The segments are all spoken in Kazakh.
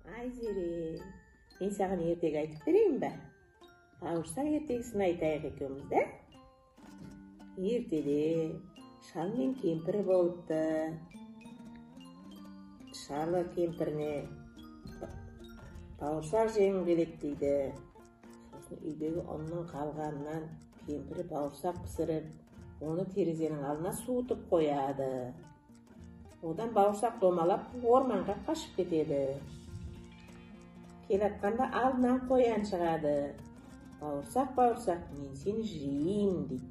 Айзере, мен саған ертегі айтып берейін бе? Бауырсақ ертегісін айтайық екеуміз, да? Ертеде шал мен кемпір болыпты. Шалы кемпіріне бауырсақ жегім келеді дейді. Сосын үйдегі ұнның қалғанынан кемпірі бауырсақ пісіріп, оны терезенің алдына суытып қояды. Одан бауырсақ домалап орманға қашып кетеді. Келатқанда алдынан қоян шығады. Бауырсақ, бауырсақ, мен сені жеймін дейді.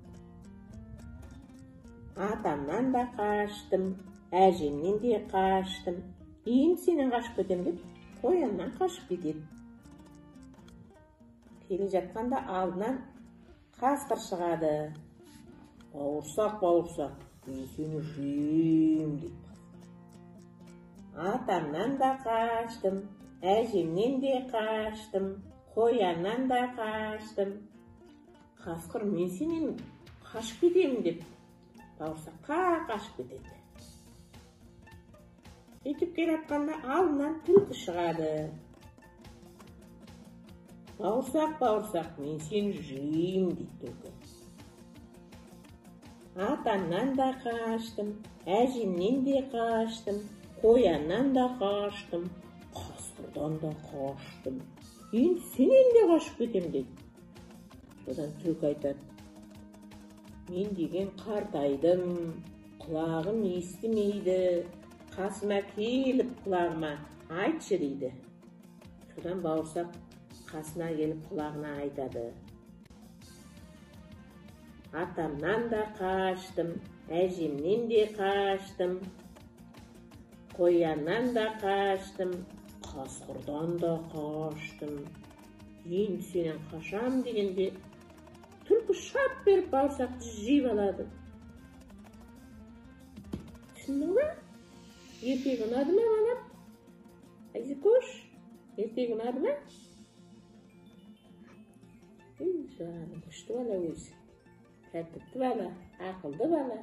Атамнан да қаштым, әжемнен де қаштым. Енді сенен қашып кетем деп, қояннан қашып кетеді. Келе жатқанда алдынан қасқыр шығады. Бауырсақ, бауырсақ, мен сені жеймін дейді. Атамнан да қаштым, әжемнен де қаштым, қояннан да қаштым. Қасқыр, мен сенен қашып кетемін деп, бауырсаққа қашып кетеді. Сөйтіп келе жатқанда алдынан түлкі шығады. Бауырсақ, бауырсақ, мен сені жеймін дейді түлкі. Атамнан да қаштым, әжемнен де қаштым, қояннан да қаштым, қасқырдан да қаштым. Енді сенен де қашып кетем дейді. Содан түлкі айтады: мен деген қартайдым, құлағым естімейді, қасыма келіп құлағыма айтшы дейді. Содан бауырсақ қасына келіп құлағына айтады: атамнан да қаштым, әжемнен де қаштым, қояннан да қаштым, қасқырдан да қаштым. Енді сенен қашам дегенде, түлкі шап беріп бауырсақты жеп алады. Түсіндің бе? Ертегі ұнады ма балам? Айзекош, ертегі ұнады ма? Жаным, күшті бала өзі. Тәртіпті бала, ақылды бала.